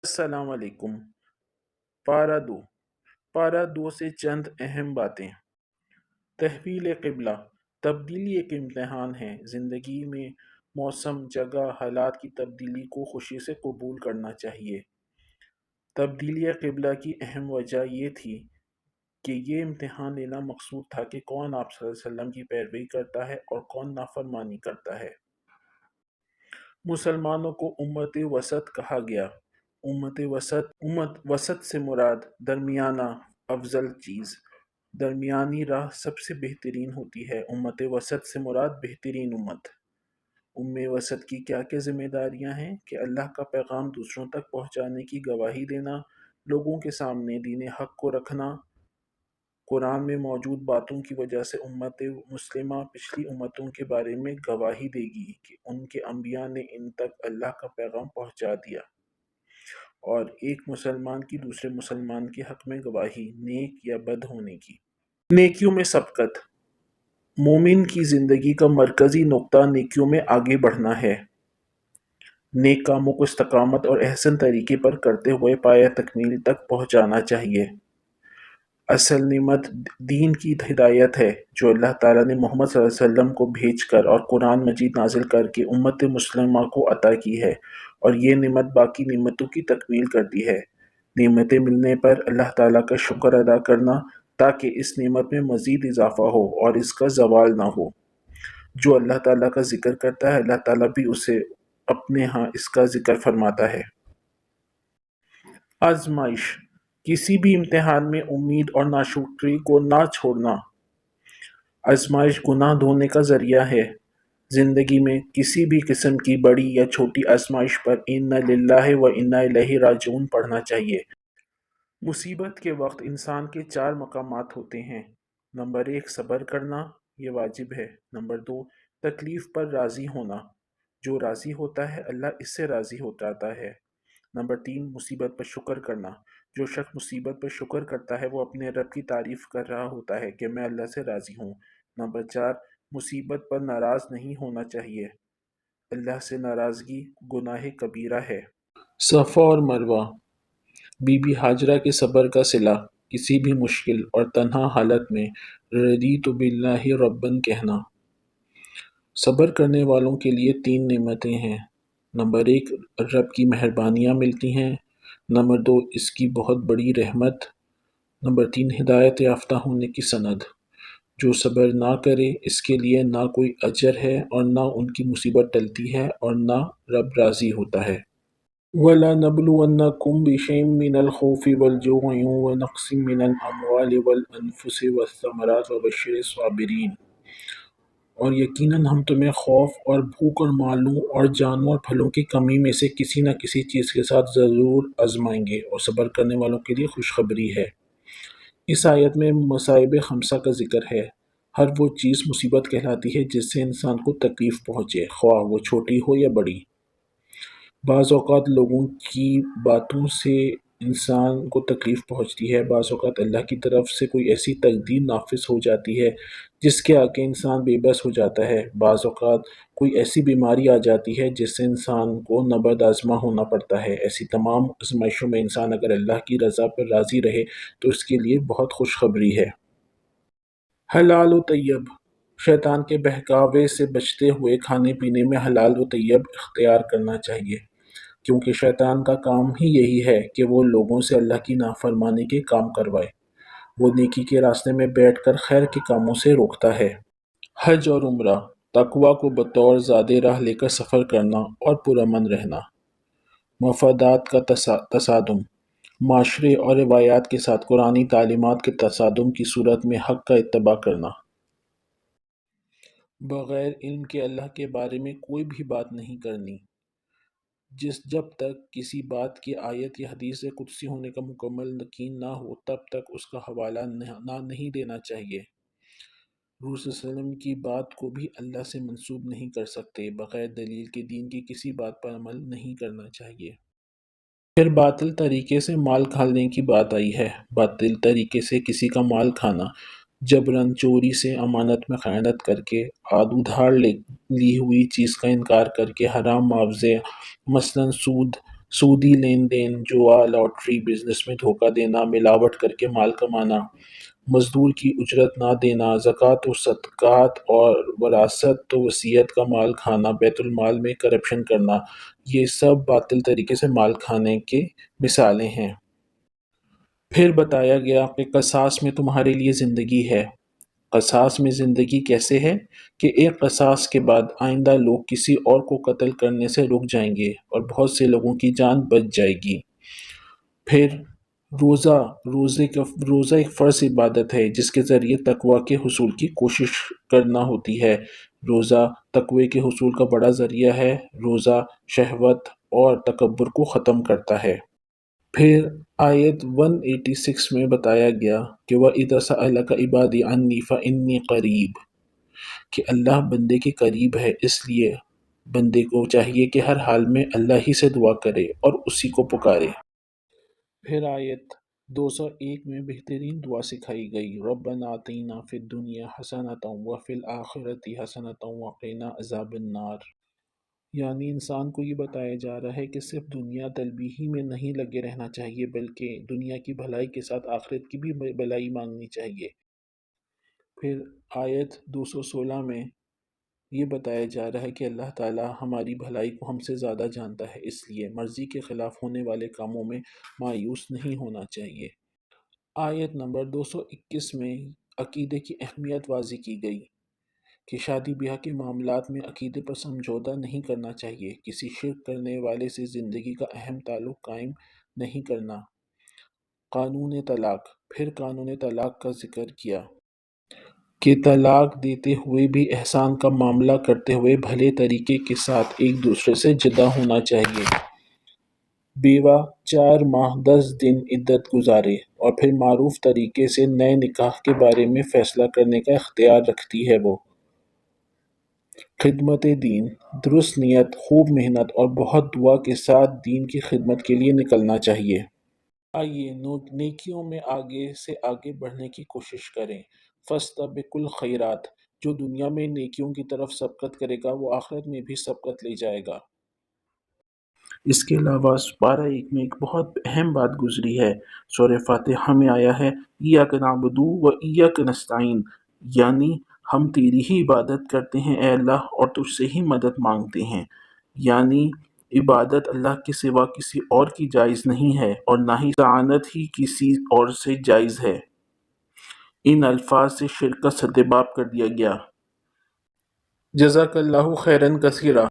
السلام علیکم۔ پارہ 2 پارہ 2 سے چند اہم باتیں۔ تحویل قبلہ تبدیلی ایک امتحان ہے۔ زندگی میں موسم، جگہ، حالات کی تبدیلی کو خوشی سے قبول کرنا چاہیے۔ تبدیلی قبلہ کی اہم وجہ یہ تھی کہ یہ امتحان لینا مقصود تھا کہ کون آپ صلی اللہ علیہ وسلم کی پیروی کرتا ہے اور کون نافرمانی کرتا ہے۔ مسلمانوں کو امت وسط کہا گیا۔ امت وسط سے مراد درمیانہ افضل چیز، درمیانی راہ سب سے بہترین ہوتی ہے۔ امت وسط سے مراد بہترین امت۔ وسط کی کیا کیا ذمہ داریاں ہیں کہ اللہ کا پیغام دوسروں تک پہنچانے کی گواہی دینا، لوگوں کے سامنے دین حق کو رکھنا۔ قرآن میں موجود باتوں کی وجہ سے امت مسلمہ پچھلی امتوں کے بارے میں گواہی دے گی کہ ان کے انبیاء نے ان تک اللہ کا پیغام پہنچا دیا، اور ایک مسلمان کی دوسرے مسلمان کے حق میں گواہی، نیک یا بد ہونے کی۔ نیکیوں میں سبقت مومن کی زندگی کا مرکزی نقطہ نیکیوں میں آگے بڑھنا ہے۔ نیک کاموں کو استقامت اور احسن طریقے پر کرتے ہوئے پایہ تکمیل تک پہنچانا چاہیے۔ اصل نعمت دین کی ہدایت ہے جو اللہ تعالیٰ نے محمد صلی اللہ علیہ وسلم کو بھیج کر اور قرآن مجید نازل کر کے امت مسلمہ کو عطا کی ہے، اور یہ نعمت باقی نعمتوں کی تکمیل کرتی ہے۔ نعمتیں ملنے پر اللہ تعالیٰ کا شکر ادا کرنا تاکہ اس نعمت میں مزید اضافہ ہو اور اس کا زوال نہ ہو۔ جو اللہ تعالیٰ کا ذکر کرتا ہے اللہ تعالیٰ بھی اسے اپنے ہاں اس کا ذکر فرماتا ہے۔ آزمائش کسی بھی امتحان میں امید اور ناشکری کو نہ چھوڑنا۔ آزمائش گناہ دھونے کا ذریعہ ہے۔ زندگی میں کسی بھی قسم کی بڑی یا چھوٹی آزمائش پر اِنَّ لِلَّهِ وَإِنَّا إِلَيْهِ رَاجِعُونَ پڑھنا چاہیے۔ مصیبت کے وقت انسان کے 4 مقامات ہوتے ہیں۔ نمبر 1 صبر کرنا، یہ واجب ہے۔ نمبر 2 تکلیف پر راضی ہونا، جو راضی ہوتا ہے اللہ اس سے راضی ہو جاتا ہے۔ نمبر 3 مصیبت پر شکر کرنا، جو شخص مصیبت پر شکر کرتا ہے وہ اپنے رب کی تعریف کر رہا ہوتا ہے کہ میں اللہ سے راضی ہوں۔ نمبر 4 مصیبت پر ناراض نہیں ہونا چاہیے، اللہ سے ناراضگی گناہ کبیرہ ہے۔ صفا اور مروہ بی بی ہاجرہ کے صبر کا صلہ، کسی بھی مشکل اور تنہا حالت میں رضیت باللہ ربًا کہنا۔ صبر کرنے والوں کے لیے 3 نعمتیں ہیں۔ نمبر 1 رب کی مہربانیاں ملتی ہیں۔ نمبر 2 اس کی بہت بڑی رحمت۔ نمبر 3 ہدایت یافتہ ہونے کی سند۔ جو صبر نہ کرے اس کے لیے نہ کوئی اجر ہے اور نہ ان کی مصیبت ٹلتی ہے اور نہ رب راضی ہوتا ہے۔ وَلَنَبْلُوَنَّكُمْ بِشَيْءٍ مِّنَ الْخَوْفِ وَالْجُوعِ وَنَقْصٍ مِّنَ الْأَمْوَالِ وَالْأَنفُسِ وَالثَّمَرَاتِ وَبَشِّرِ الصَّابِرِينَ، اور یقیناً ہم تمہیں خوف اور بھوک اور مالوں اور جانوں اور پھلوں کی کمی میں سے کسی نہ کسی چیز کے ساتھ ضرور آزمائیں گے، اور صبر کرنے والوں کے لیے خوشخبری ہے۔ اس آیت میں مصائب 5 کا ذکر ہے۔ ہر وہ چیز مصیبت کہلاتی ہے جس سے انسان کو تکلیف پہنچے، خواہ وہ چھوٹی ہو یا بڑی۔ بعض اوقات لوگوں کی باتوں سے انسان کو تکلیف پہنچتی ہے، بعض اوقات اللہ کی طرف سے کوئی ایسی تقدیر نافذ ہو جاتی ہے جس کے آگے انسان بے بس ہو جاتا ہے، بعض اوقات کوئی ایسی بیماری آ جاتی ہے جس سے انسان کو نبرد آزما ہونا پڑتا ہے۔ ایسی تمام آزمائشوں میں انسان اگر اللہ کی رضا پر راضی رہے تو اس کے لیے بہت خوشخبری ہے۔ حلال و طیب شیطان کے بہکاوے سے بچتے ہوئے کھانے پینے میں حلال و طیب اختیار کرنا چاہیے، کیونکہ شیطان کا کام ہی یہی ہے کہ وہ لوگوں سے اللہ کی نافرمانی کے کام کروائے۔ وہ نیکی کے راستے میں بیٹھ کر خیر کے کاموں سے روکتا ہے۔ حج اور عمرہ تقویٰ کو بطور زاد راہ لے کر سفر کرنا اور پرامن رہنا۔ مفادات کا تصادم معاشرے اور روایات کے ساتھ قرآنی تعلیمات کے تصادم کی صورت میں حق کا اتباع کرنا۔ بغیر علم کے اللہ کے بارے میں کوئی بھی بات نہیں کرنی۔ جب تک کسی بات کی آیت یا حدیث قدسی ہونے کا مکمل یقین نہ ہو تب تک اس کا حوالہ نہیں دینا چاہیے۔ حضور صلی اللہ علیہ وسلم کی بات کو بھی اللہ سے منسوب نہیں کر سکتے۔ بغیر دلیل کے دین کی کسی بات پر عمل نہیں کرنا چاہیے۔ پھر باطل طریقے سے مال کھانے کی بات آئی ہے۔ باطل طریقے سے کسی کا مال کھانا، جبراً چوری سے، امانت میں خیانت کر کے، ادھار لی ہوئی چیز کا انکار کر کے، حرام معاوضے مثلاً سود، سودی لین دین، جوا، لاٹری، بزنس میں دھوکہ دینا، ملاوٹ کر کے مال کمانا، مزدور کی اجرت نہ دینا، زکوٰۃ و صدقات اور وراثت و وصیت کا مال کھانا، بیت المال میں کرپشن کرنا، یہ سب باطل طریقے سے مال کھانے کے مثالیں ہیں۔ پھر بتایا گیا کہ قصاص میں تمہارے لیے زندگی ہے۔ قصاص میں زندگی کیسے ہے کہ ایک قصاص کے بعد آئندہ لوگ کسی اور کو قتل کرنے سے رک جائیں گے اور بہت سے لوگوں کی جان بچ جائے گی۔ پھر روزہ روزہ ایک فرض عبادت ہے جس کے ذریعے تقوی کے حصول کی کوشش کرنا ہوتی ہے۔ روزہ تقوی کے حصول کا بڑا ذریعہ ہے۔ روزہ شہوت اور تکبر کو ختم کرتا ہے۔ پھر آیت 186 میں بتایا گیا کہ وَإِذَا سَأَلَكَ عِبَادِي عَنِّي فَإِنِّي قَرِيبٌ، کہ اللہ بندے کے قریب ہے، اس لیے بندے کو چاہیے کہ ہر حال میں اللہ ہی سے دعا کرے اور اسی کو پکارے۔ پھر آیت 201 میں بہترین دعا سکھائی گئی، رَبَّنَا آتِنَا فِی الدُّنْیَا حَسَنَةً وَفِی الْآخِرَةِ حَسَنَةً وَقِنَا عَذَابَ النَّارِ۔ یعنی انسان کو یہ بتایا جا رہا ہے کہ صرف دنیا طلبی ہی میں نہیں لگے رہنا چاہیے، بلکہ دنیا کی بھلائی کے ساتھ آخرت کی بھی بھلائی مانگنی چاہیے۔ پھر آیت 216 میں یہ بتایا جا رہا ہے کہ اللہ تعالیٰ ہماری بھلائی کو ہم سے زیادہ جانتا ہے، اس لیے مرضی کے خلاف ہونے والے کاموں میں مایوس نہیں ہونا چاہیے۔ آیت نمبر 221 میں عقیدے کی اہمیت واضح کی گئی کہ شادی بیاہ کے معاملات میں عقیدے پر سمجھوتہ نہیں کرنا چاہیے، کسی شرک کرنے والے سے زندگی کا اہم تعلق قائم نہیں کرنا۔ قانون طلاق، پھر قانون طلاق کا ذکر کیا کہ طلاق دیتے ہوئے بھی احسان کا معاملہ کرتے ہوئے بھلے طریقے کے ساتھ ایک دوسرے سے جدا ہونا چاہیے۔ بیوہ 4 ماہ 10 دن عدت گزارے اور پھر معروف طریقے سے نئے نکاح کے بارے میں فیصلہ کرنے کا اختیار رکھتی ہے۔ وہ خدمت دین، درست نیت، خوب محنت اور بہت دعا کے ساتھ دین کی خدمت کے لیے نکلنا چاہیے۔ آئیے نیکیوں میں آگے سے آگے بڑھنے کی کوشش کریں۔ فَاسْتَبِقُوا الْخَيْرَاتِ، جو دنیا میں نیکیوں کی طرف سبقت کرے گا وہ آخرت میں بھی سبقت لے جائے گا۔ اس کے علاوہ پارہ 1 میں ایک بہت اہم بات گزری ہے۔ سورہ فاتحہ میں آیا ہے ایاک نعبد و ایاک نستعین، یعنی ہم تیری ہی عبادت کرتے ہیں اے اللہ اور تجھ سے ہی مدد مانگتے ہیں، یعنی عبادت اللہ کے سوا کسی اور کی جائز نہیں ہے اور نہ ہی استعانت ہی کسی اور سے جائز ہے۔ ان الفاظ سے شرک کا سدباب کر دیا گیا۔ جزاک اللہ خیرا کثیرا۔